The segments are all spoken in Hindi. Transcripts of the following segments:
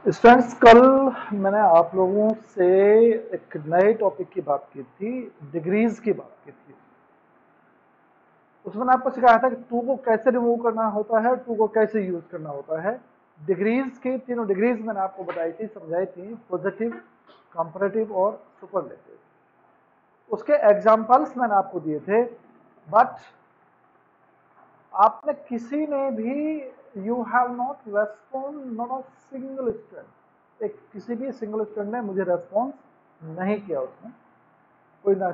स्टूडेंट्स, कल मैंने आप लोगों से एक नए टॉपिक की बात की थी, डिग्रीज की बात की थी। उसमें आपको सिखाया था कि टू को कैसे रिमूव करना होता है, टू को कैसे यूज करना होता है। डिग्रीज की तीनों डिग्रीज मैंने आपको बताई थी, समझाई थी, पॉजिटिव, कंपैरेटिव और सुपरलेटिव। उसके एग्जांपल्स मैंने आपको दिए थे, बट आपने किसी ने भी you have not respond, not a single student, एक किसी भी सिंगल स्टूडेंट ने मुझे रेस्पॉन्स नहीं किया उसमें। कोई ना,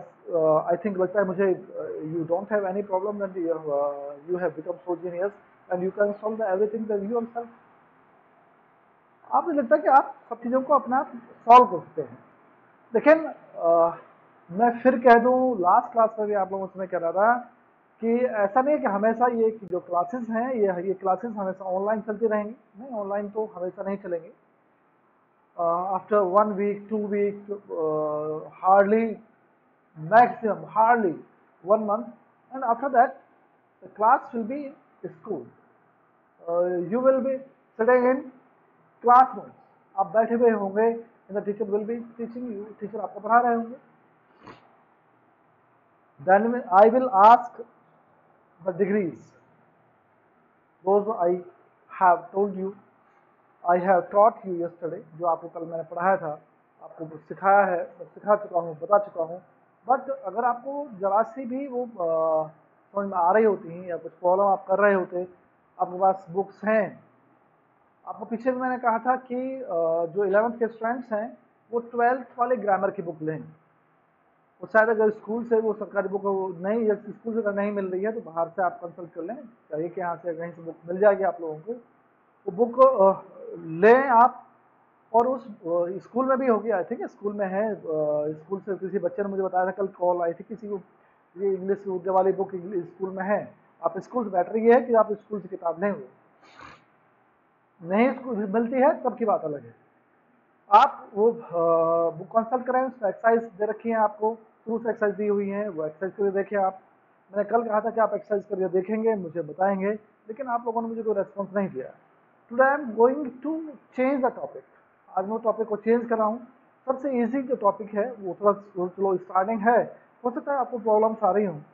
आई थिंक लगता है मुझे you don't have any problem that you have become so genius and you can solve everything that you yourself. आपको लगता है कि आप सब चीज़ों को अपना सॉल्व कर सकते हैं। लेकिन मैं फिर कह दूं, लास्ट क्लास में भी आप लोगों से मैं कह रहा था कि ऐसा नहीं है कि हमेशा ये जो क्लासेस हैं ये क्लासेस हमेशा ऑनलाइन चलती रहेंगी। नहीं, ऑनलाइन तो हमेशा नहीं चलेंगी। After 1 week, 2 week, hardly, maximum hardly 1 month, and after that the class will be in school. You will be sitting in classrooms. आप बैठे हुए होंगे, and the teacher will be teaching you, teacher आपको पढ़ा रहे होंगे। Then I will ask the degrees, those I have told you, I have taught you yesterday, जो आपको कल मैंने पढ़ाया था, आपको सिखाया है, मैं सिखा चुका हूँ, बता चुका हूँ। बट अगर आपको जरा सी भी वो समझ में आ रही होती हैं या कुछ प्रॉब्लम आप कर रहे होते, आपके पास बुक्स हैं। आपको पीछे भी मैंने कहा था कि जो 11th के स्टूडेंट्स हैं वो 12th वाले ग्रामर की बुक लें। वो शायद अगर स्कूल से वो सरकारी बुक नहीं, स्कूल से अगर नहीं मिल रही है तो बाहर से आप कंसल्ट कर लें, चाहिए कि यहाँ से कहीं से बुक मिल जाएगी आप लोगों को। वो बुक लें आप। और उस स्कूल में भी होगी, आई थिंक स्कूल में है। स्कूल से किसी बच्चे ने मुझे बताया था, कल कॉल आई थी किसी को, ये इंग्लिश उर्दू वाली बुक स्कूल में है। आप स्कूल से बेटर ये है कि आप स्कूल से किताब लें। वो नहीं स्कूल मिलती है तब की बात अलग है। आप वो बुक कंसल्ट करें, उसमें एक्सरसाइज दे रखी है आपको, प्रूफ एक्सरसाइज दी हुई है, वो एक्सरसाइज करके देखें आप। मैंने कल कहा था कि आप एक्सरसाइज करके देखेंगे, मुझे बताएंगे, लेकिन आप लोगों ने मुझे कोई रेस्पॉन्स नहीं दिया। Today I am going to change the topic. आज मैं टॉपिक को चेंज कर रहा हूँ। सबसे इजी जो टॉपिक है वो थोड़ा स्लो स्टार्टिंग है, हो सकता है आपको प्रॉब्लम्स आ रही हूँ।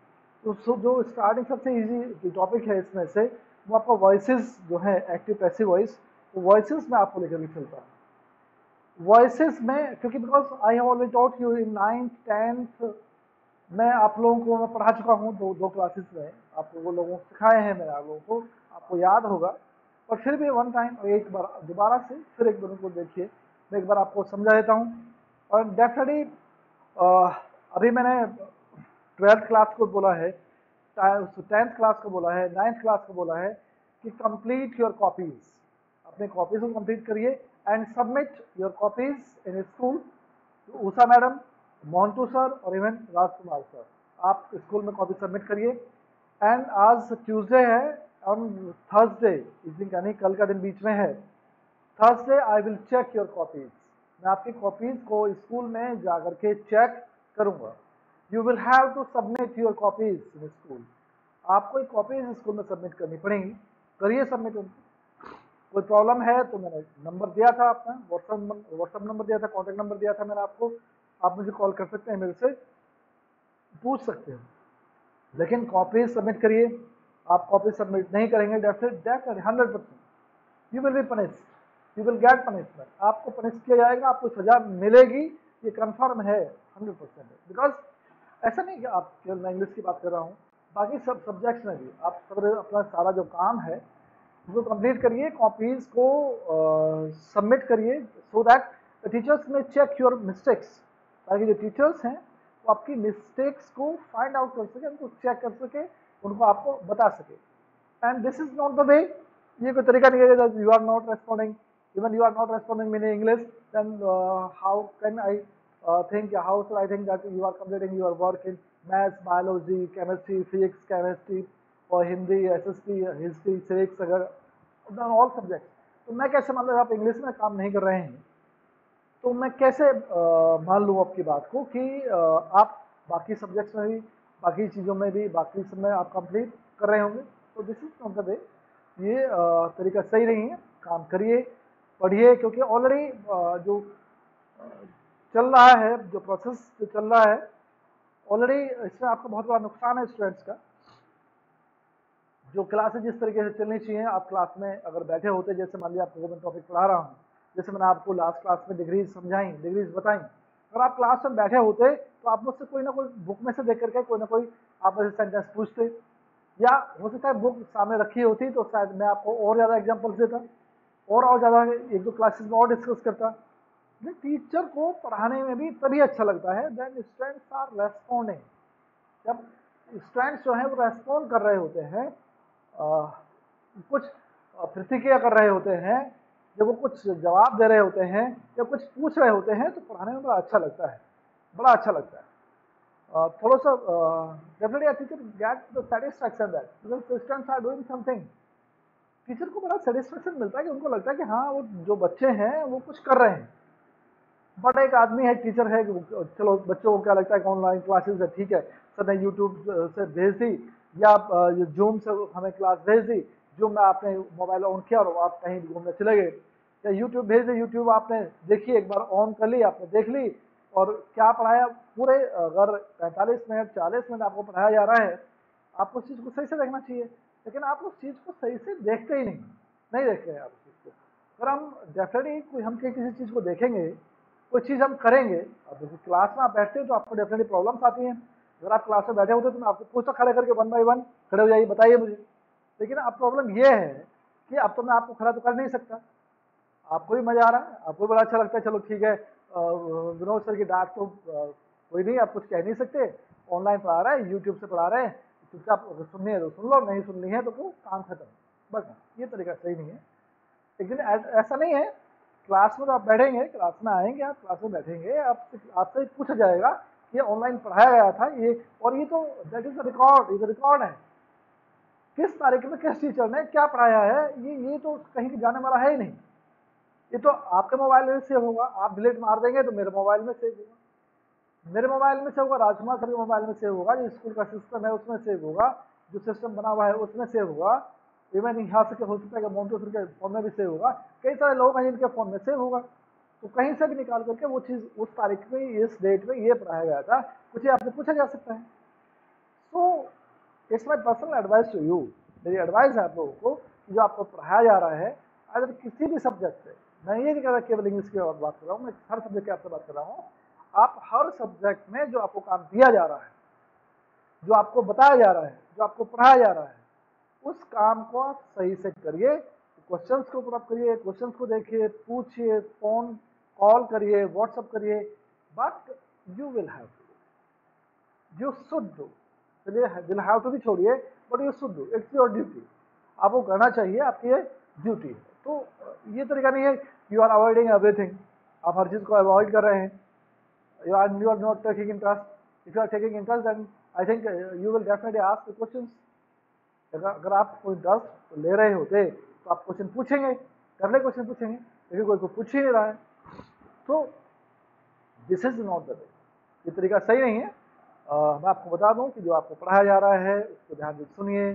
तो जो स्टार्टिंग सबसे इजी टॉपिक है इसमें से, वो आपका वॉइसेस जो है, एक्टिव पैसिव वॉइस, तो वॉइसेस में आपको लेकर के चलता है। वॉइसेस में, क्योंकि because I have already taught you in 9th 10th, मैं आप लोगों को मैं पढ़ा चुका हूँ दो क्लासेस में, आप लोगों को सिखाए हैं मैंने आप लोगों को, आपको याद होगा। और फिर भी वन टाइम एक बार दोबारा से फिर एक बार उनको देखिए, मैं एक बार आपको समझा देता हूँ। और डेफिनेटली अभी मैंने 12th क्लास को बोला है, 10th क्लास को बोला है, 9th क्लास को बोला है कि कंप्लीट योर कॉपीज, अपने कॉपीज को कंप्लीट करिए and submit your copies in school. Usha madam, Montu sir और इवन राजकुमार सर, आप स्कूल में कॉपी सबमिट करिए। एंड आज ट्यूसडे है, ऑन थर्सडे इवनिंग, यानी कल का दिन बीच में है, Thursday I will check your copies. मैं आपकी कॉपीज को स्कूल में जाकर के चेक करूंगा। You will have to submit your copies in school. आपको एक कॉपीज स्कूल में सबमिट करनी पड़ेगी, करिए सबमिट उनको। कोई प्रॉब्लम है तो मैंने नंबर दिया था अपना, व्हाट्सएप नंबर दिया था, कॉन्टैक्ट नंबर दिया था मैंने आपको, आप मुझे कॉल कर सकते हैं, मेरे से पूछ सकते हैं। लेकिन कॉपी सबमिट करिए। आप कॉपी सबमिट नहीं करेंगे, definitely 100% you will be punish, you will get punishment. आपको पनिश किया जाएगा, आपको सजा मिलेगी, ये कंफर्म है, 100% है। बिकॉज ऐसा नहीं कि आप केवल, मैं इंग्लिश की बात कर रहा हूँ, बाकी सब सब्जेक्ट्स में भी आप सब अपना सारा जो काम है उसको कंप्लीट करिए, कॉपीज को सबमिट करिए, सो दैट द टीचर्स में चेक योर मिस्टेक्स, ताकि जो टीचर्स हैं वो आपकी मिस्टेक्स को फाइंड आउट कर सके, उनको चेक कर सके, उनको आपको बता सके। And this is not the way, ये कोई तरीका नहीं है you are not responding, even you are not responding in English, then how can I think, how should I think that you are completing your work in maths, biology, chemistry, physics, chemistry और हिंदी, SST, हिस्ट्री, civics, अगर ऑल सब्जेक्ट, तो मैं कैसे मान लो आप इंग्लिश में काम नहीं कर रहे हैं। तो मैं कैसे मान लूँ आपकी बात को कि आप बाकी सब्जेक्ट्स में भी, बाकी चीज़ों में भी, बाकी सब में आप कंप्लीट कर रहे होंगे। तो this is not the way, ये तरीका सही नहीं है। काम करिए, पढ़िए, क्योंकि ऑलरेडी जो अ, चल रहा है, जो प्रोसेस जो चल रहा है ऑलरेडी, इसमें आपका बहुत बड़ा नुकसान है स्टूडेंट्स का। जो क्लासेस जिस तरीके से चलनी चाहिए, आप क्लास में अगर बैठे होते, जैसे मान लिया आपको मैं टॉपिक पढ़ा रहा हूँ, जैसे मैंने आपको लास्ट क्लास में डिग्रीज समझाई, डिग्रीज बताई, अगर आप क्लास में बैठे होते तो आप मुझसे कोई ना कोई बुक में से देख करके कोई ना कोई आप मुझसे सेंटेंस पूछते, या हो सकता है बुक सामने रखी होती तो शायद मैं आपको और ज़्यादा एग्जाम्पल्स देता, और ज़्यादा एक दो क्लासेस में और डिस्कस करता। टीचर को पढ़ाने में भी तभी अच्छा लगता है देन स्टूडेंट्स आर रेस्पॉन्डिंग। जब स्टूडेंट्स जो हैं वो रेस्पॉन्ड कर रहे होते हैं, कुछ प्रतिक्रिया कर रहे होते हैं, जब वो कुछ जवाब दे रहे होते हैं, जब कुछ पूछ रहे होते हैं, तो पढ़ाने में बड़ा अच्छा लगता है, बड़ा अच्छा लगता है। थोड़ा सा definitely a teacher get the satisfaction that because students are doing something. Teacher को बड़ा सेटिस्फैक्शन मिलता है कि उनको लगता है कि हाँ, वो जो बच्चे हैं वो कुछ कर रहे हैं। बट एक आदमी है, टीचर है, चलो बच्चों को क्या लगता है कि ऑनलाइन क्लासेस है, ठीक है, सर ने यूट्यूब से भेज दी, या जूम से हमें क्लास भेज दी, जूम में आपने मोबाइल ऑन किया और आप कहीं घूमने चले गए, या यूट्यूब भेज दी, यूट्यूब आपने देखी, एक बार ऑन कर ली, आपने देख ली, और क्या पढ़ाया पूरे अगर 45 मिनट 40 मिनट आपको पढ़ाया जा रहा है, आपको उस चीज़ को सही से देखना चाहिए। लेकिन आप उस चीज़ को सही से देखते ही नहीं देखते हैं आप उस चीज़ को। अगर हम डेफिनेटली कोई हम किसी चीज़ को देखेंगे, कोई चीज़ हम करेंगे, अब जैसे क्लास में आप बैठते हैं तो आपको डेफिनेटली प्रॉब्लम्स आती हैं। अगर आप क्लास में बैठे होते तो मैं आपको पूछता खड़े करके 1 बाय 1 खड़े हो जाइए, बताइए मुझे। लेकिन अब प्रॉब्लम ये है कि अब तो मैं आपको खड़ा तो कर नहीं सकता। आपको भी मजा आ रहा है, आपको भी बड़ा अच्छा लगता है, चलो ठीक है, विनोद सर की डांट तो कोई नहीं, आप कुछ कह नहीं सकते, ऑनलाइन पढ़ा रहा है, यूट्यूब से पढ़ा रहे हैं, चुपचाप अगर सुननी है तो सुन लो, नहीं सुननी है तो काम खत्म, बस। ये तरीका सही नहीं है। लेकिन ऐसा नहीं है, क्लास में तो आप बैठेंगे, क्लास में आएंगे, आप क्लास में बैठेंगे, आपसे पूछा जाएगा कि ये ऑनलाइन पढ़ाया गया था, ये और ये तो दैट इज रिकॉर्ड, ये रिकॉर्ड है, किस तारीख में किस टीचर ने क्या पढ़ाया है, ये तो कहीं जाने वाला है ही नहीं। ये तो आपके मोबाइल में सेव होगा, आप डिलीट मार देंगे तो मेरे मोबाइल में सेव होगा, मेरे मोबाइल में सेव होगा, राजकुमार सर के मोबाइल में सेव होगा, जो स्कूल का सिस्टम है उसमें सेव होगा, जो सिस्टम बना हुआ है उसमें सेव होगा, इवन यहाँ से हो सकता है कि मोन्टो सर के फोन में भी सेव होगा, कई सारे लोग हैं जिनके फोन में सेव होगा। तो कहीं से भी निकाल करके वो चीज़ उस तारीख में, इस डेट में ये पढ़ाया गया था, कुछ आपसे पूछा जा सकता है। So it's my personal advice to you, मेरी एडवाइस है आप लोगों को कि जो आपको पढ़ाया जा रहा है, अगर किसी भी सब्जेक्ट से, मैं ये नहीं कह रहा केवल इंग्लिश की बात कर रहा हूँ, मैं हर सब्जेक्ट की आपसे बात कर रहा हूँ, आप हर सब्जेक्ट में जो आपको काम दिया जा रहा है, जो आपको बताया जा रहा है, जो आपको पढ़ाया जा रहा है, उस काम को आप सही से करिए। क्वेश्चंस को पुट अप करिए, क्वेश्चंस को देखिए, पूछिए, फोन कॉल करिए, व्हाट्सअप करिए, but you will have to, you should do. चलिए विल हैव टू भी छोड़िए, but you should do, it's your duty, आपको करना चाहिए, आपकी ये ड्यूटी है। तो ये तरीका नहीं है यू आर अवॉइडिंग एवरीथिंग, आप हर चीज़ को अवॉइड कर रहे हैं, you are not taking interest. If you are taking interest, then I think you will definitely ask the questions. अगर आप कोई इंटरेस्ट ले रहे होते तो आप क्वेश्चन पूछेंगे, करने क्वेश्चन पूछेंगे, लेकिन कोई पूछ ही नहीं रहा है, तो this is not the way, ये तरीका सही नहीं है। मैं आपको बता दूं कि जो आपको पढ़ाया जा रहा है उसको ध्यान से सुनिए,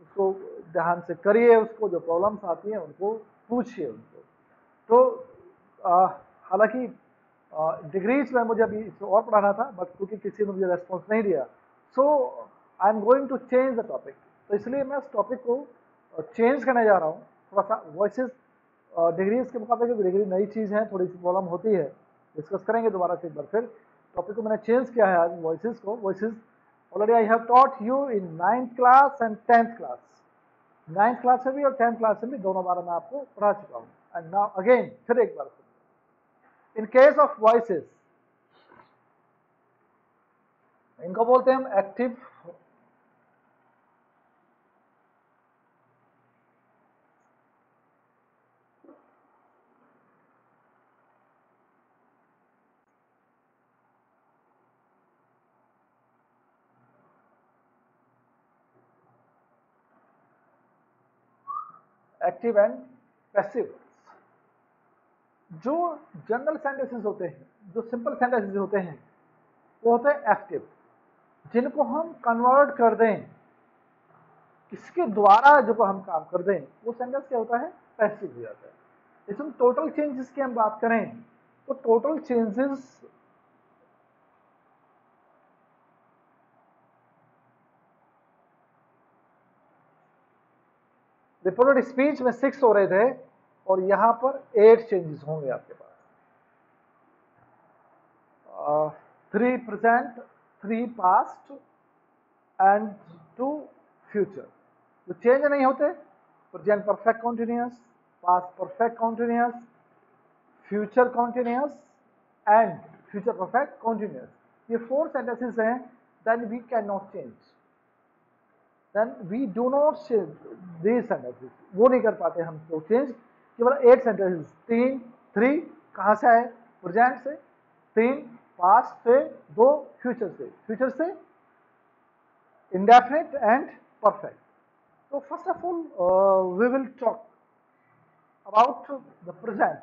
उसको ध्यान से करिए, उसको जो प्रॉब्लम्स आती हैं उनको पूछिए उनको। तो हालांकि डिग्रीज में मुझे अभी इसको और पढ़ाना था, बट क्योंकि किसी ने मुझे रेस्पॉन्स नहीं दिया, so I am going to change the topic. तो इसलिए मैं उस टॉपिक को चेंज करने जा रहा हूँ, थोड़ा सा वॉइसेस डिग्रीज के मुकाबले, क्योंकि डिग्री नई चीज़ है, थोड़ी सी प्रॉब्लम होती है, डिस्कस करेंगे दोबारा से एक बार फिर। टॉपिक को मैंने चेंज किया है आज, वॉइसेस को। Voices already I have taught you in 9th class and 10th class, 9th class में भी और 10th क्लास में भी, दोनों बार मैं आपको पढ़ा चुका हूँ। एंड नाउ अगेन फिर एक बार, इन केस ऑफ वॉइसेस, इनको बोलते हैं हम एक्टिव एक्टिव एंड पैसिव। जो जनरल सेंटेंसेस होते हैं, जो सिंपल सेंटेंसेस होते हैं, वो होते हैं एक्टिव। जिनको हम कन्वर्ट कर दें, किसके द्वारा जो हम काम कर दें, वो सेंटेंस क्या होता है, पैसिव हो जाता है। इसमें टोटल चेंजेस की हम बात करें तो टोटल चेंजेस रिपोर्टेड स्पीच में 6 हो रहे थे और यहां पर 8 चेंजेस होंगे आपके पास। 3 प्रेजेंट, 3 पास्ट एंड 2 फ्यूचर। जो चेंज नहीं होते, present perfect continuous, past perfect continuous, future continuous and future perfect continuous. ये 4 सेंटेंसेस हैं। Then we can not change, then we do not change these sentences. वो नहीं कर पाते हम तो चेंज। केवल 8 सेंटेंसेस, 3 कहां से आए, प्रेजेंट से, 3 पास्ट से, 2 फ्यूचर से, फ्यूचर से इंडेफिनिट एंड परफेक्ट। तो first of all we will talk about the present.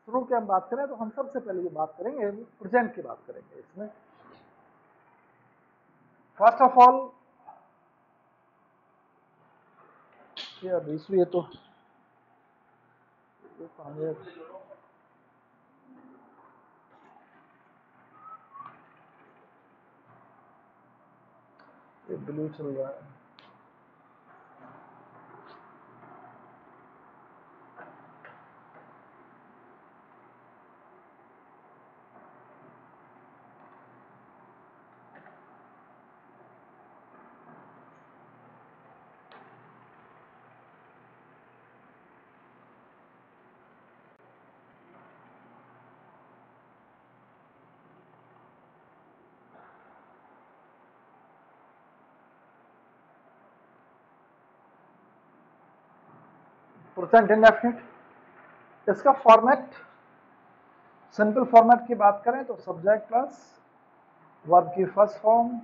शुरू की हम बात करें तो हम सबसे पहले ये बात करेंगे, प्रेजेंट की बात करेंगे इसमें। फर्स्ट ऑफ ऑल दूसरी है तो ये ब्लू चल रहा है। प्रेजेंट इंडेफिनिट, इसका फॉर्मेट, सिंपल फॉर्मेट की बात करें तो सब्जेक्ट प्लस वर्ब की फर्स्ट फॉर्म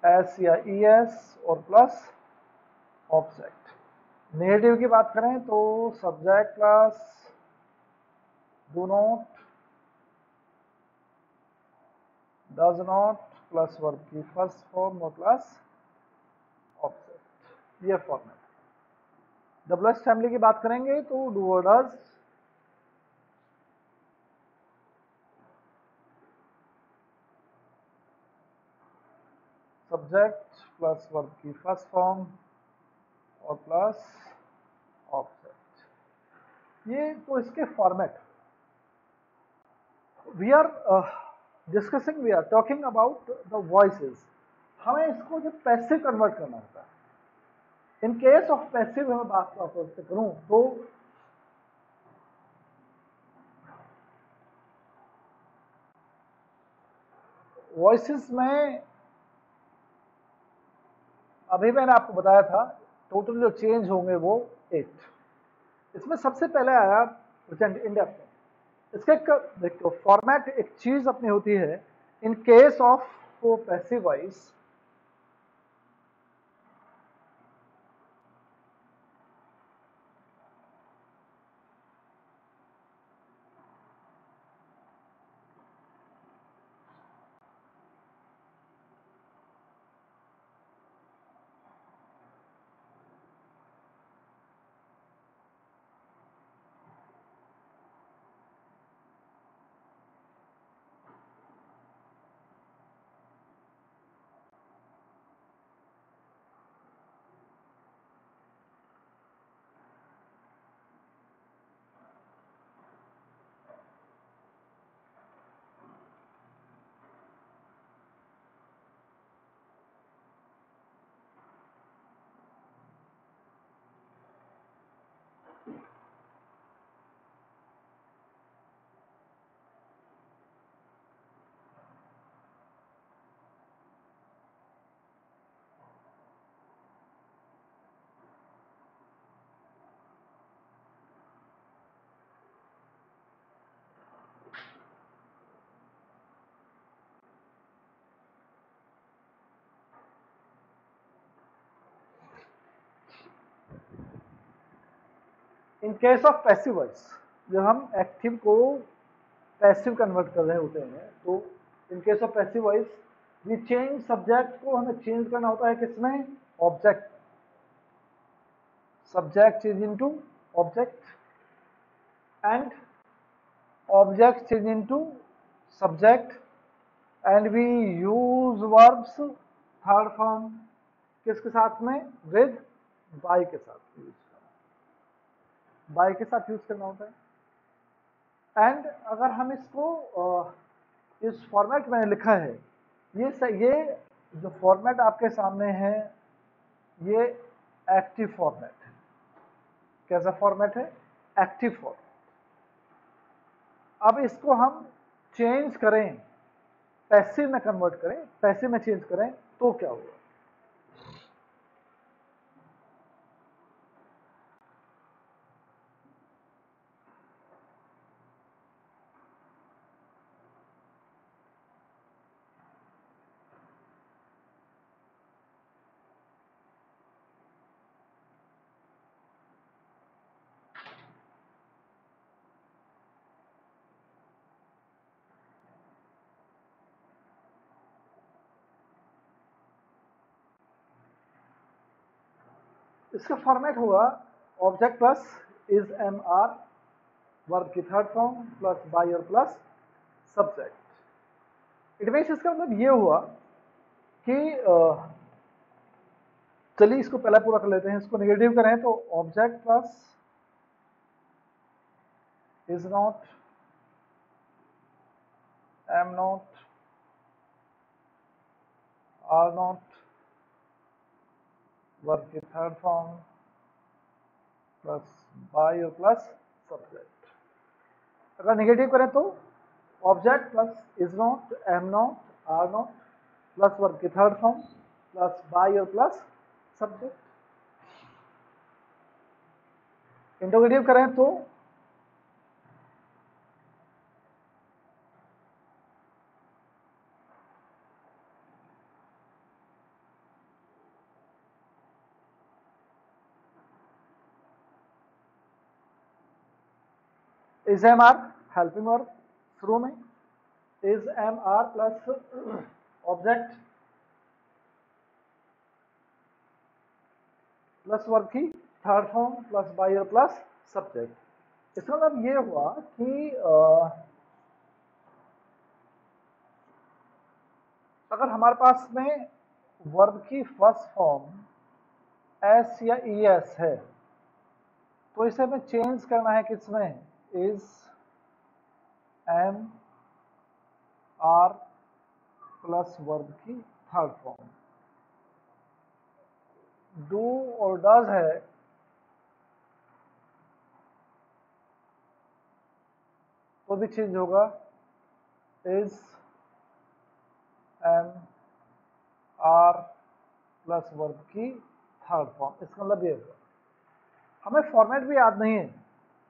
एस या ई एस और प्लस ऑब्जेक्ट। नेगेटिव की बात करें तो subject plus do not, does not plus verb की फर्स्ट फॉर्म और प्लस ऑब्जेक्ट। ये फॉर्मेट। डबल एस फैमिली की बात करेंगे तो डू और डज, सब्जेक्ट प्लस वर्ब की फर्स्ट फॉर्म और प्लस ऑब्जेक्ट। ये तो इसके format. We are discussing, we are talking about the voices. हमें इसको जब पैसिव कन्वर्ट करना होता है, इन केस ऑफ पैसिव मैं बात आपसे करूं तो वॉइसेस में अभी मैंने आपको बताया था टोटल जो चेंज होंगे वो 8। इसमें सबसे पहले आया प्रेजेंट इंडेफिनिट। इसके देखो फॉर्मेट एक चीज अपनी होती है। इन case of passive voice, in case of passive voice जब हम एक्टिव को पैसिव कन्वर्ट कर रहे होते हैं, तो in case of passive voice ये चेंज सब्जेक्ट को हमें चेंज करना होता है किसमें, object, subject change into object and object change into subject and we use verbs third form किसके साथ में, विद बाय के साथ यूज करना, बाय के साथ यूज करना होता है। एंड अगर हम इसको इस फॉर्मेट में लिखा है, ये जो फॉर्मेट आपके सामने है ये एक्टिव फॉर्मेट है। कैसा फॉर्मेट है, एक्टिव फॉर्मेट। अब इसको हम चेंज करें, पैसिव में कन्वर्ट करें, पैसिव में चेंज करें तो क्या होगा, इसका फॉर्मेट होगा object plus is am are, verb की थर्ड फॉर्म प्लस बाय और प्लस सब्जेक्ट। इट मीन्स इसका मतलब ये हुआ कि चलिए इसको पहला पूरा कर लेते हैं। इसको नेगेटिव करें तो object plus is not, am not, are not, verb की थर्ड फॉर्म प्लस बाय और प्लस सब्जेक्ट। अगर नेगेटिव करें तो object plus is not, am not, are not plus verb की थर्ड फॉर्म प्लस बाय और प्लस सब्जेक्ट। इंटरोगेटिव करें तो is am are, helping verb शुरू में, is am are plus object plus verb की थर्ड फॉर्म प्लस बाय और प्लस सब्जेक्ट। इसका मतलब ये हुआ कि अगर हमारे पास में वर्ब की फर्स्ट फॉर्म एस या ई एस है तो इसे हमें चेंज करना है किसमें, is am are plus verb की थर्ड फॉर्म। डू और डज है तो भी चेंज होगा, is am are plus verb की थर्ड फॉर्म। इसका मतलब ये होगा, हमें फॉर्मेट भी याद नहीं है,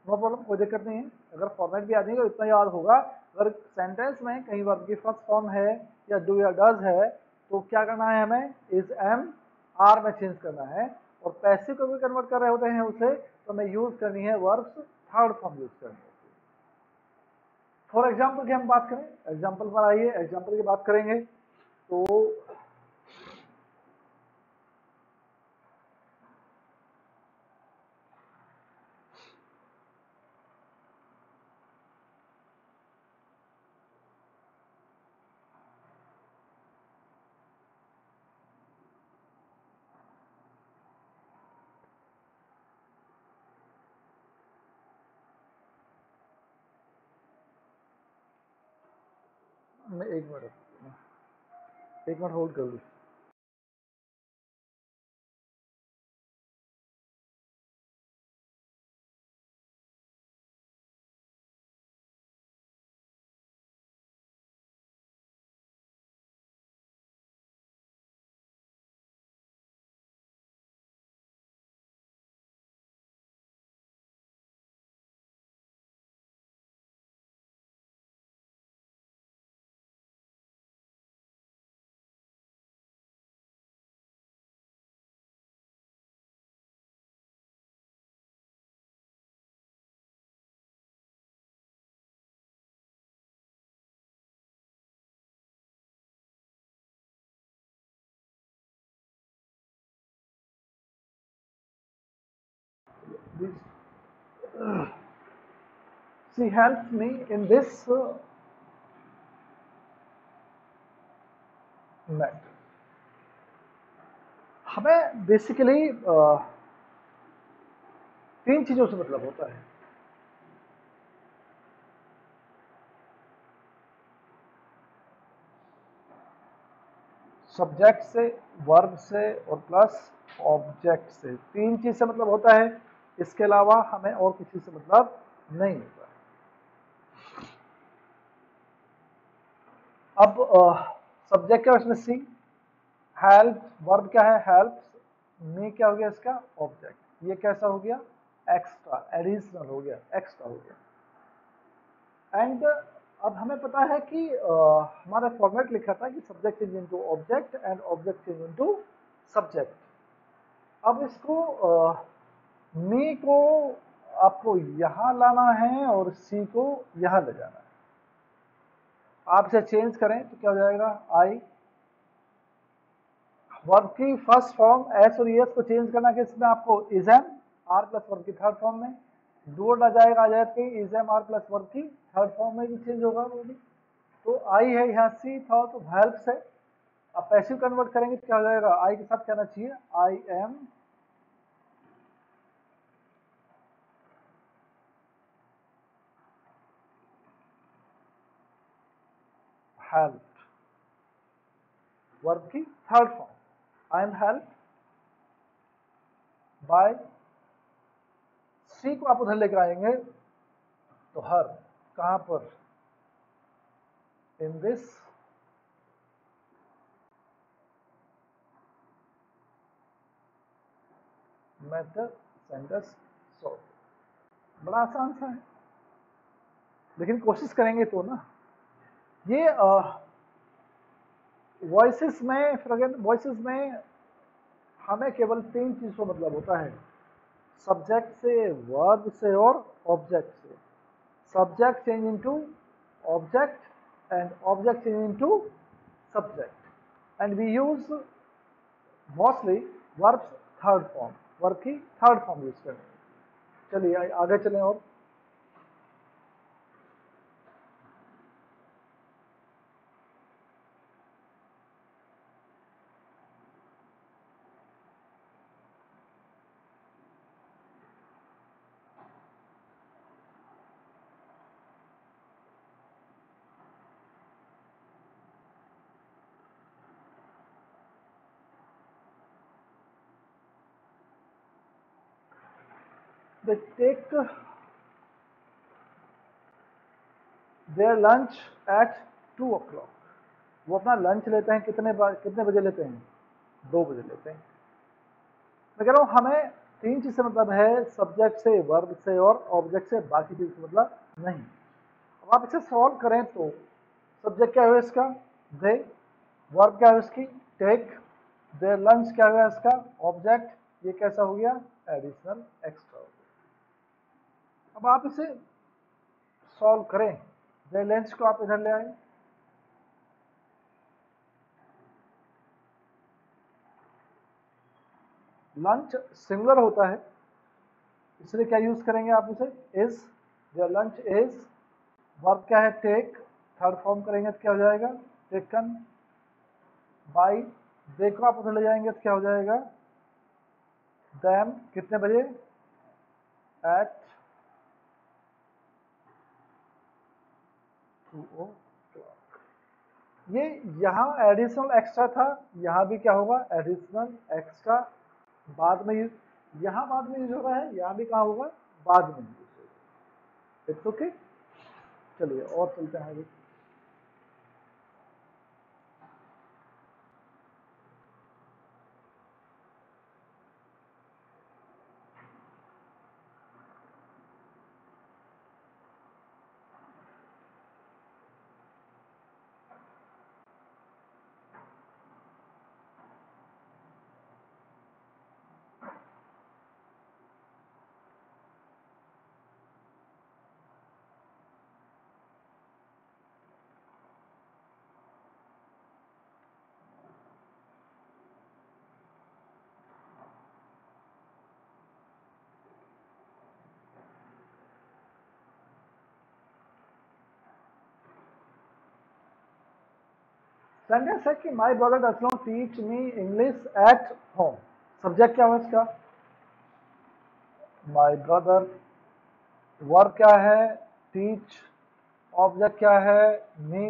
नो प्रॉब्लम, कोई दिक्कत नहीं है। अगर फॉर्मेट भी याद नहीं है तो इतना याद होगा, अगर सेंटेंस में कहीं वर्ब की फर्स्ट फॉर्म है या डू या डज है तो क्या करना है, हमें इज एम आर में चेंज करना है। और पैसिव को भी कन्वर्ट कर रहे होते हैं उसे तो हमें यूज करनी है वर्ब्स थर्ड फॉर्म यूज करनी है। फॉर एग्जाम्पल की हम बात करें, एग्जाम्पल पर आइए, एग्जाम्पल की बात करेंगे तो मैं एक मिनट होल्ड कर लूँ। this she helps me in this matter. हमें बेसिकली तीन चीजों से मतलब होता है। सब्जेक्ट से, वर्ब से और प्लस ऑब्जेक्ट से, तीन चीज से मतलब होता है। इसके अलावा हमें और किसी से मतलब नहीं होता है। अब सब्जेक्ट क्या है इसमें सी, हेल्प, वर्ब क्या है हेल्प, मी क्या हो गया इसका ऑब्जेक्ट, ये कैसा हो गया एक्स्ट्रा, एडिशनल हो गया, एक्स्ट्रा हो गया। एंड अब हमें पता है कि हमारा फॉर्मेट लिखा था कि subject change into object and object change into subject. अब इसको मी को आपको यहां लाना है और सी को यहां ले जाना है। आप इसे चेंज करें तो क्या हो जाएगा, आई, वर्ब की फर्स्ट फॉर्म एस और एस को चेंज करना किसमें आपको, is am are plus verb की थर्ड फॉर्म में, डूड आ जाएगा, आ जाएगा कि is am are plus verb की थर्ड फॉर्म में भी चेंज होगा वो भी। तो आई है यहाँ सी था तो हेल्प से, अब पैसिव कन्वर्ट करेंगे तो क्या हो जाएगा, आई के साथ क्या आना चाहिए, आई एम हेल्प, वर्ब की third form, I am help by, she को आप उधर लेकर आएंगे तो हर, कहां पर, in this method sentence solve. बड़ा आसान सा है, लेकिन कोशिश करेंगे तो ना। ये वॉइसेस में, फिर अगेन वॉइसेस में हमें केवल तीन चीज़ों मतलब होता है, सब्जेक्ट से, वर्ब से और ऑब्जेक्ट से। Subject change into object and object change into subject and we use mostly verbs third form, verb की थर्ड फॉर्म यूज करेंगे। चलिए आगे चलें और they take their lunch at 2 o'clock। वो अपना लंच लेते हैं कितने बजे लेते हैं, 2 बजे लेते हैं। मैं कह रहा हूँ हमें तीन चीज से मतलब है, सब्जेक्ट से, वर्ब से और ऑब्जेक्ट से, बाकी चीज से मतलब नहीं। अब आप इसे सॉल्व करें तो सब्जेक्ट क्या है इसका, दे, वर्ब क्या है इसकी, टेक, देयर लंच क्या है इसका ऑब्जेक्ट, ये कैसा हो गया एडिशनल, एक्स्ट्रा हो गया। अब आप इसे सॉल्व करें, देयर लंच को आप इधर ले आए, लंच सिंगुलर होता है इसलिए क्या यूज करेंगे आप उसे, is, there lunch is, verb क्या है टेक, थर्ड फॉर्म करेंगे तो क्या हो जाएगा, टेकन बाई, देखो आप उधर ले जाएंगे तो क्या हो जाएगा, दैम, कितने बजे, एट 2 o'clock। ये यहाँ एडिशनल एक्स्ट्रा था, यहाँ भी क्या होगा एडिशनल एक्स्ट्रा, बाद में यहाँ बाद में यूज हो रहा है, यहाँ भी कहाँ होगा बाद में यूज होगा। इट्स ओके, चलिए और चलते हैं आगे। सेंटेंस है कि माई brother does not teach me English at home. Subject क्या है इसका? My brother. वर्ब क्या है? टीच। ऑब्जेक्ट क्या है? मी।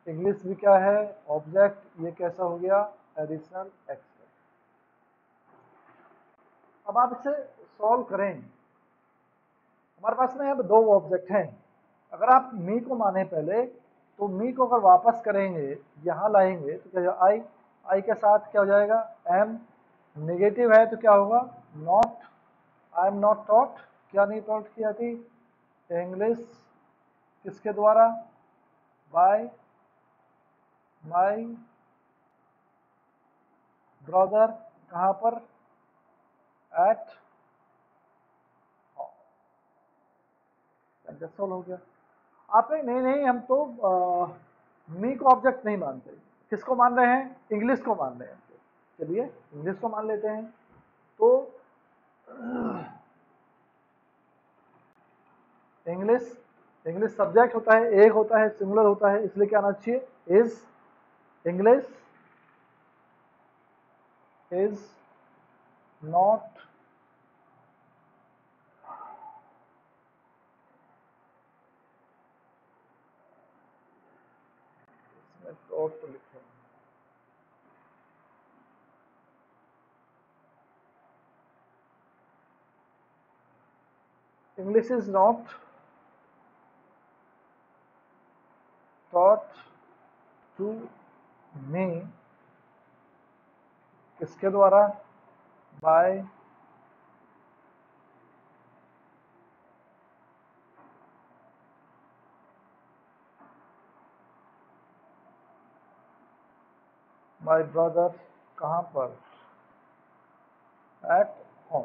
इंग्लिश भी क्या है? ऑब्जेक्ट। ये कैसा हो गया? Additional action. अब आप इसे सॉल्व करें। हमारे पास में अब दो ऑब्जेक्ट हैं। अगर आप मी को माने पहले, तो मी को अगर वापस करेंगे, यहाँ लाएंगे, तो क्या आई, आई के साथ क्या हो जाएगा? एम। नेगेटिव है तो क्या होगा? Not. I am not taught. क्या नहीं टॉट की जाती? इंग्लिश। किसके द्वारा? By my brother. कहाँ पर? एट सोल्व हो गया। आप नहीं नहीं, हम तो मी को ऑब्जेक्ट नहीं मानते। किसको मान रहे हैं? इंग्लिश को मान रहे हैं। चलिए इंग्लिश को मान लेते हैं। तो इंग्लिश, इंग्लिश सब्जेक्ट होता है, एक होता है, सिंगुलर होता है, इसलिए क्या आना चाहिए? इज। इंग्लिश इज नॉट तो लिखे English is not taught to me. किसके द्वारा? By my brother. कहाँ पर? At home.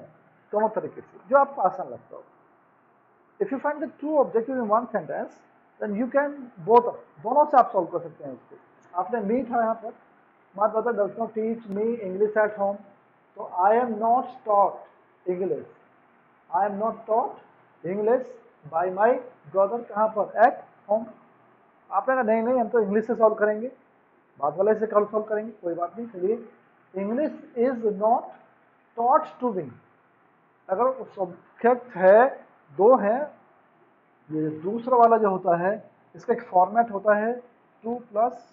दोनों तरीके से जो आपको आसान लगता हो। If you find the two objective in one sentence, then you can both, दोनों से आप सॉल्व कर सकते हैं इसको। आपने मी था यहाँ पर, my brother does not teach me English at home, तो I am not taught English, I am not taught English by my brother. कहाँ पर? At home. आपने कहा नहीं नहीं, हम तो इंग्लिश से सॉल्व करेंगे, बात वाले से कल सॉल्व करेंगे, कोई बात नहीं। चलिए English is not taught to me. अगर सब्जेक्ट है, दो है, ये दूसरा वाला जो होता है, इसका एक फॉर्मेट होता है टू प्लस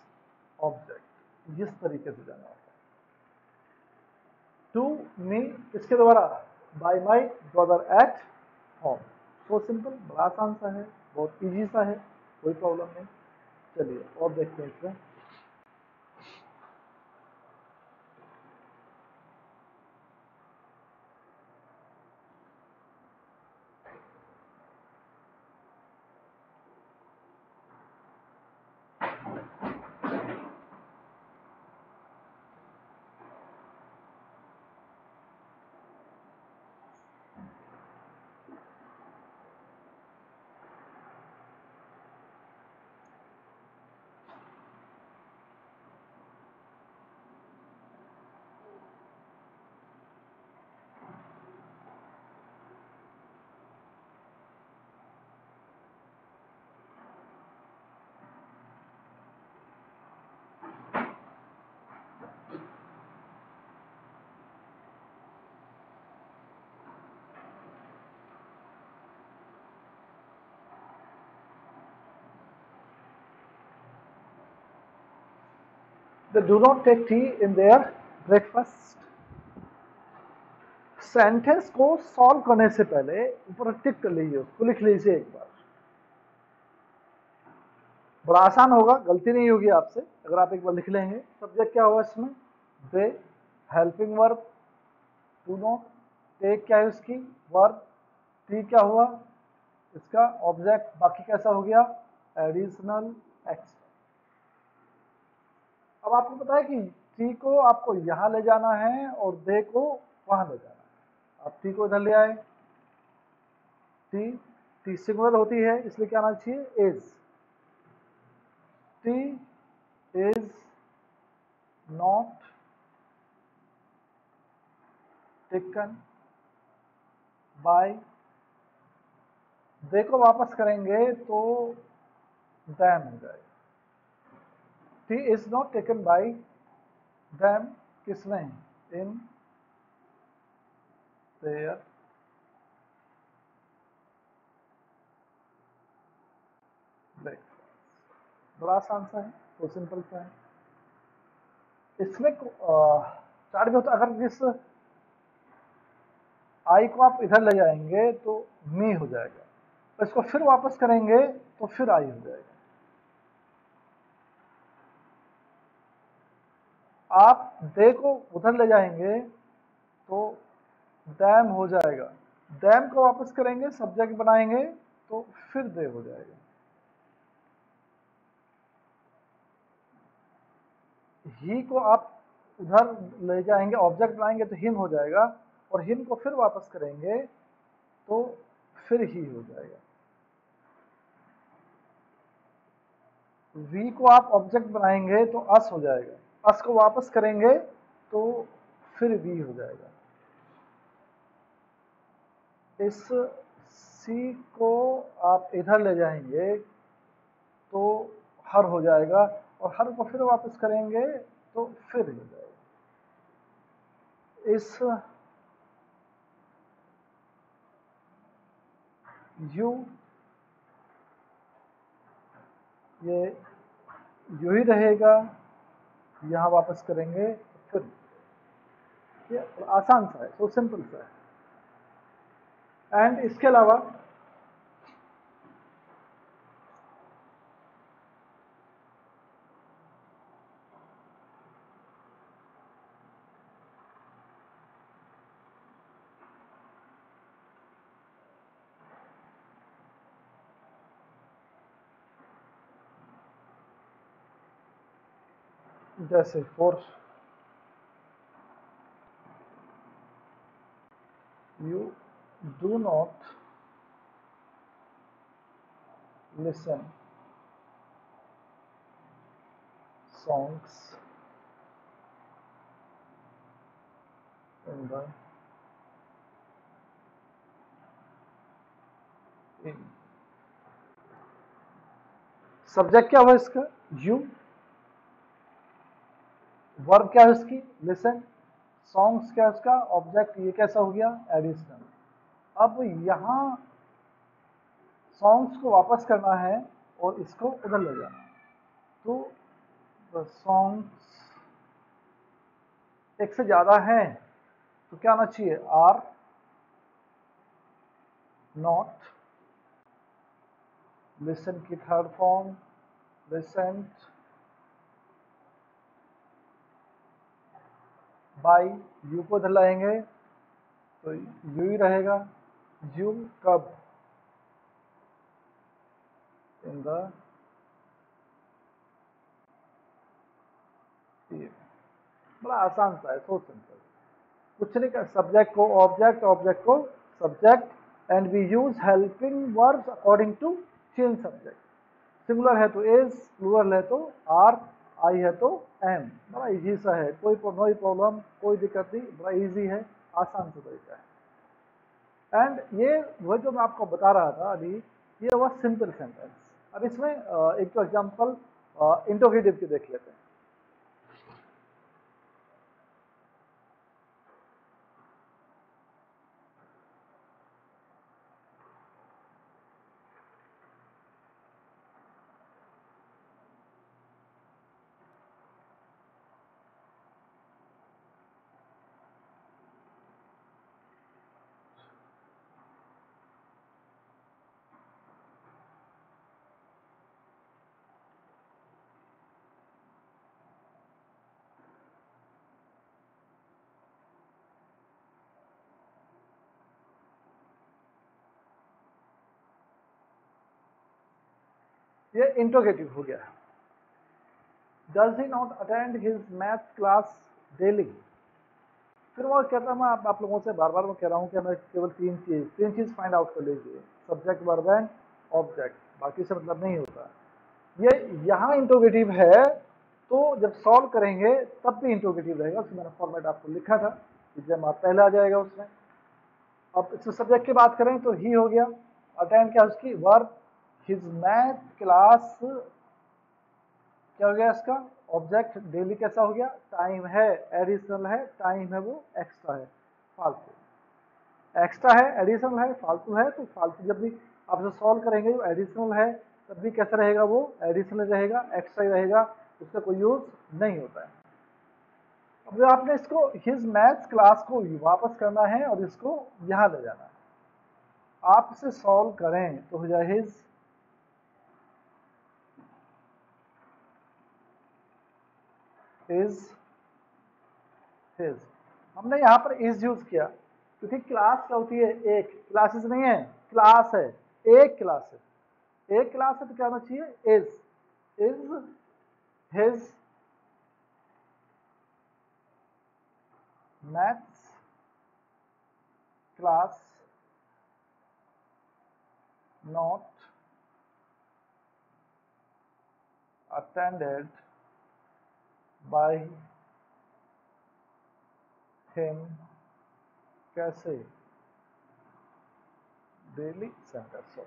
ऑब्जेक्ट। जिस तरीके से जाना होता है टू मी, किसके द्वारा? By my brother at home. So simple, बड़ा आसान सा है, बहुत इजी सा है, कोई प्रॉब्लम नहीं। चलिए और देखते हैं इसमें। They do not take tea in their breakfast. Sentence को सॉल्व करने से पहले ऊपर टिक कर लीजिए, उसको लिख लीजिए एक बार। बड़ा आसान होगा, गलती नहीं होगी आपसे अगर आप एक बार लिख लेंगे। सब्जेक्ट क्या हुआ इसमें? They. Helping verb do not. Take क्या है उसकी? वर्ब। टी क्या हुआ? इसका ऑब्जेक्ट। बाकी कैसा हो गया? Additional action. अब आपको पता है कि टी को आपको यहां ले जाना है और दे को वहां ले जाना है। आप टी को इधर ले आए, टी, टी सिंगुलर होती है इसलिए क्या आना चाहिए? Is. Tea is not taken by. They को वापस करेंगे तो दैन हो जाएगा। Tea is not taken by them, किसने, इन देयर ब्रेकफास्ट। बड़ा आसान सा है, तो सिंपल सा है। इसमें चार्ट में होता, अगर इस आई को आप इधर ले जाएंगे तो मी हो जाएगा, तो इसको फिर वापस करेंगे तो फिर आई हो जाएगा। आप दे को उधर ले जाएंगे तो डैम हो जाएगा, डैम को वापस करेंगे सब्जेक्ट बनाएंगे तो फिर दे हो जाएगा। ही को आप उधर ले जाएंगे, ऑब्जेक्ट बनाएंगे तो हिम हो जाएगा, और हिम को फिर वापस करेंगे तो फिर ही हो जाएगा। वी को आप ऑब्जेक्ट बनाएंगे तो अस हो जाएगा, अस को वापस करेंगे तो फिर वी हो जाएगा। इस सी को आप इधर ले जाएंगे तो हर हो जाएगा, और हर को फिर वापस करेंगे तो फिर हो जाएगा। इस यू, ये यू ही रहेगा, यहाँ वापस करेंगे तो फिर, ये आसान सा है, तो सिंपल सा है। एंड इसके अलावा जैसे for you do not listen songs in the in subject क्या हुआ इसका, यू, वर्ब क्या है इसकी, लिसन, सॉन्ग्स क्या है उसका ऑब्जेक्ट, ये कैसा हो गया, एडिशनल। अब यहाँ सॉन्ग्स को वापस करना है और इसको उधर ले जाना है, तो सॉन्ग्स एक से ज़्यादा है तो क्या आना चाहिए, आर नॉट, लिसन की third form listened, by, you को इधर लाएंगे तो यू ही रहेगा, यू कब, इन द ईव। बड़ा आसान सा है, सो सिंपल, कुछ नहीं कर, सब्जेक्ट को ऑब्जेक्ट, ऑब्जेक्ट को subject, and we use helping verbs according to change subject. Singular है तो इज, प्लूरल है तो आर, आई है तो एम। बड़ा इजी सा है, कोई प्रॉब्लम, कोई दिक्कत नहीं, बड़ा इजी है, आसान सा तरीका है। एंड ये वो जो मैं आपको बता रहा था अभी, ये हुआ सिंपल सेंटेंस। अब इसमें एक तो एग्जांपल इंट्रोगेटिव की देख लेते हैं। ये इंट्रोगेटिव हो गया। Does he not attend his math class daily. फिर वो कहता मैं आप लोगों से बार बार मैं कह रहा हूँ कि हमें केवल तीन चीज फाइंड आउट कर लीजिए, सब्जेक्ट, वर्ब एंड ऑब्जेक्ट, बाकी से मतलब नहीं होता। ये यहाँ इंट्रोगेटिव है, तो जब सॉल्व करेंगे तब भी इंट्रोगेटिव रहेगा, उसमें मैंने फॉर्मेट आपको लिखा था, जब आप पहले आ जाएगा उसमें। अब इसमें सब्जेक्ट की बात करें तो ही हो गया, अटेंड क्या उसकी, वर्ब, हिज मैथ क्लास क्या हो गया इसका, ऑब्जेक्ट डेली कैसा हो गया, टाइम है, एडिशनल है, टाइम है वो एक्स्ट्रा है, फालतू। एक्स्ट्रा है, एडिशनल है, फालतू है, तो फालतू जब भी आप जो सॉल्व करेंगे जो एडिशनल है तब भी कैसा रहेगा, वो एडिशनल रहेगा, एक्स्ट्रा ही रहेगा, उसका कोई यूज नहीं होता है। अब आपने इसको हिज मैथ्स क्लास को वापस करना है और इसको यहां ले जाना है। आप इसे सॉल्व करें तो हो जाए हिज। हमने यहाँ पर इज यूज किया क्योंकि क्लास क्या होती है, एक, क्लासेस नहीं है, क्लास है, एक क्लास है, एक क्लास है तो क्या होना चाहिए, is his maths class not attended by him कैसे, डेली सेंटर। सो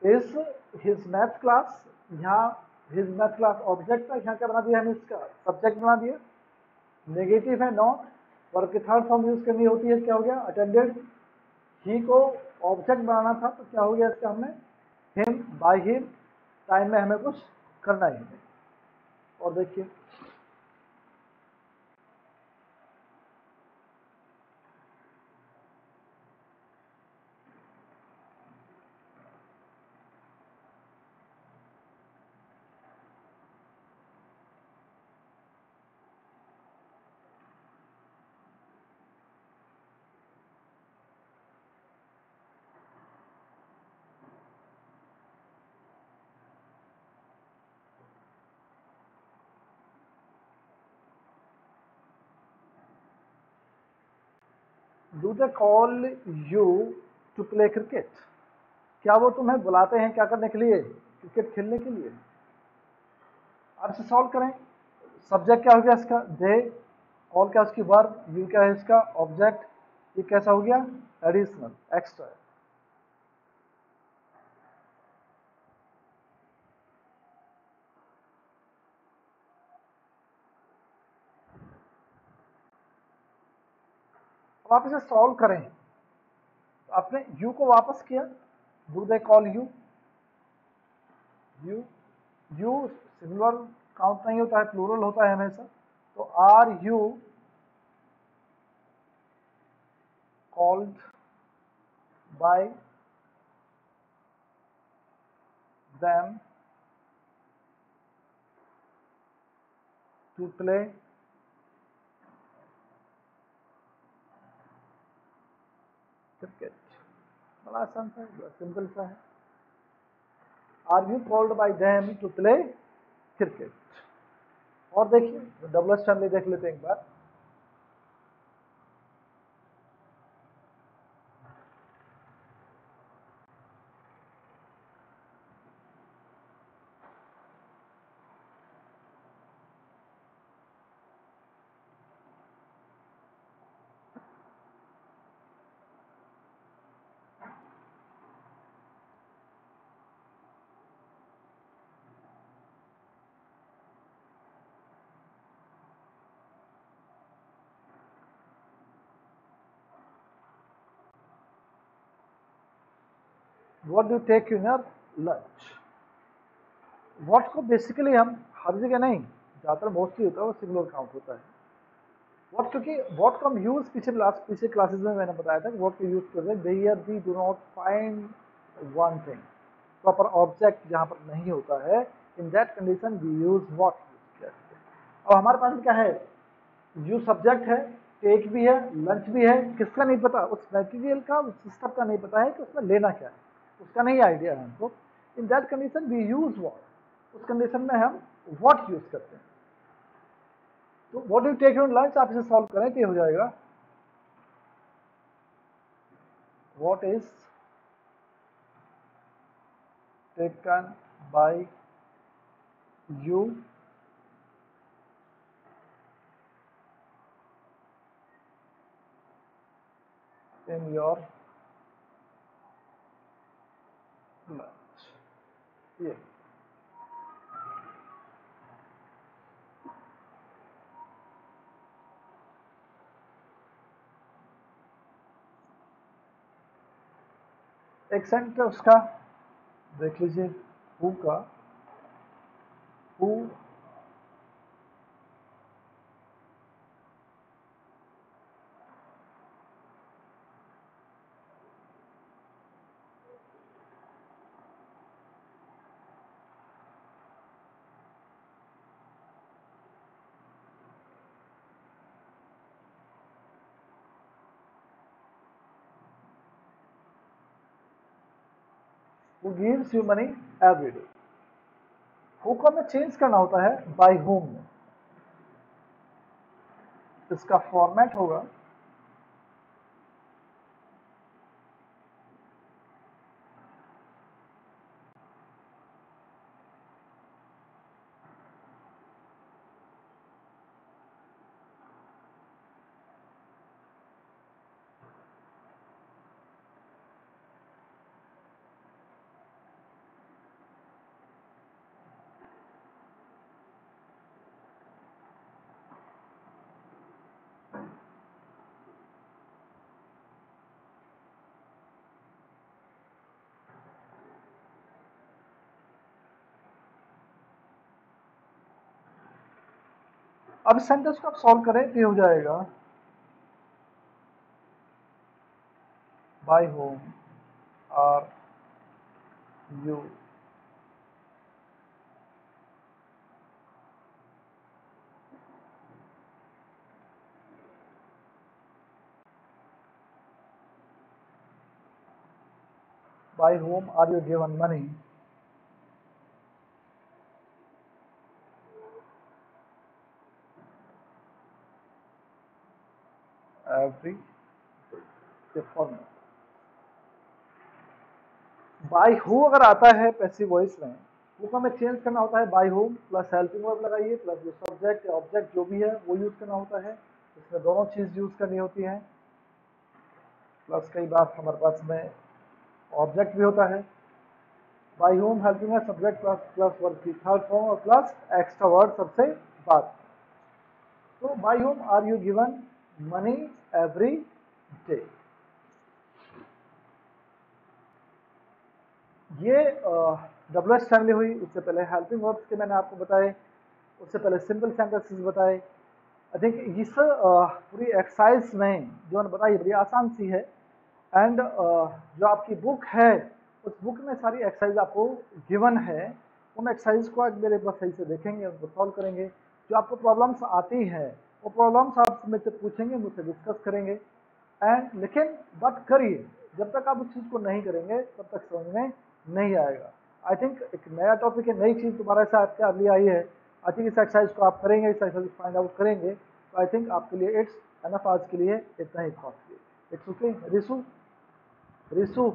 इस हिज मैथ क्लास, यहाँ हिज मैथ क्लास ऑब्जेक्ट था, यहाँ क्या बना दिया हमने, इसका सब्जेक्ट बना दिया, नेगेटिव है नॉट, वर्ब की थर्ड फॉर्म यूज करनी होती है, क्या हो गया, अटेंडेड। ही को ऑब्जेक्ट बनाना था तो क्या हो गया इसका, हमने हिम, बाय हिम, टाइम में हमें कुछ करना ही नहीं। और देखिए do they call you to play cricket, क्या वो तुम्हें बुलाते हैं क्या करने के लिए, क्रिकेट खेलने के लिए। अब इसे सॉल्व करें, सब्जेक्ट क्या हो गया इसका, दे, कॉल क्या उसकी वर्ब, यू क्या है इसका ऑब्जेक्ट, ये कैसा हो गया, एडिशनल, एक्स्ट्रा। अब आप इसे सॉल्व करें, तो आपने यू को वापस किया, do they call you, you, you singular count नहीं होता है, प्लूरल होता है हमेशा, तो are you called by them to play cricket. बड़ा आसान सा है, सिंपल सा है, are you called by them to play cricket. और देखिए डबल एस फैमिली देख लेते हैं एक बार, what do take in your lunch. What को बेसिकली हम हर जगह नहीं, ज़्यादातर मोस्टली होता है वो सिंगुलर काउंट होता है। व्हाट, क्योंकि व्हाट को हम यूज पीछे क्लासेस में मैंने बताया था कि व्हाट को यूज कर रहे हैं, there we do not find one thing, proper object जहाँ पर नहीं होता है, in that condition we use what use किया। अब हमारे पास क्या है, यू सब्जेक्ट है, टेक भी है, लंच भी है, किसका नहीं पता, उस मटेरियल का, उस सिस्टम का नहीं पता है कि उसमें लेना क्या है, उसका नहीं आइडिया है हमको। In that condition we use what, उस कंडीशन में हम व्हाट यूज करते हैं। तो what do take in lunch, आप इसे सॉल्व करें तो ये हो जाएगा, what is taken by you in your lunch. ये एक सेंटेंस का देख लीजिए, हु का, who gives you money every day. Who को हमें चेंज करना होता है बाय होम में। इसका फॉर्मेट होगा अब इस सेंटेंस को आप सॉल्व करें तो ये हो जाएगा by whom are you by whom are you given money every format. By who अगर आता है पैसिव वॉइस में, वो को हमें चेंज करना होता है by whom plus helping verb लगाइए प्लस जो सब्जेक्ट या ऑब्जेक्ट जो भी है वो यूज करना होता है। इसमें दोनों चीज यूज करनी होती है, प्लस कई बार हमारे पास में ऑब्जेक्ट भी होता है। बाय होम हेल्पिंग है सब्जेक्ट प्लस प्लस वर्ब की थर्ड फॉर्म और प्लस एक्स्ट्रा वर्ड सबसे बाद। तो by whom are you given money every day. ये डब्ल्यू एच फैमिली हुई। उससे पहले हेल्पिंग वर्ब्स के मैंने आपको बताए, उससे पहले सिंपल सेंटेंसेस बताए। आई थिंक इस पूरी एक्सरसाइज में जो मैंने बताई बड़ी आसान सी है। एंड जो आपकी बुक है उस बुक में सारी एक्सरसाइज आपको गिवन है। उन एक्सरसाइज को आज मेरे पास सही से देखेंगे, उनको सॉल्व करेंगे। जो आपको प्रॉब्लम्स आती है वो प्रॉब्लम्स आप मुझसे पूछेंगे, मुझसे डिस्कस करेंगे। एंड लेकिन बात करिए, जब तक आप उस चीज़ को नहीं करेंगे तब तक समझ में नहीं आएगा। आई थिंक एक नया टॉपिक है, नई चीज़ तुम्हारे साथ क्या लिए आई है। आई थिंक इस एक्सरसाइज को आप करेंगे, इस एक्सरसाइज फाइंड आउट करेंगे तो आई थिंक आपके लिए इट्स एनफ आज के लिए इतना ही costly. It's okay Risu, Risu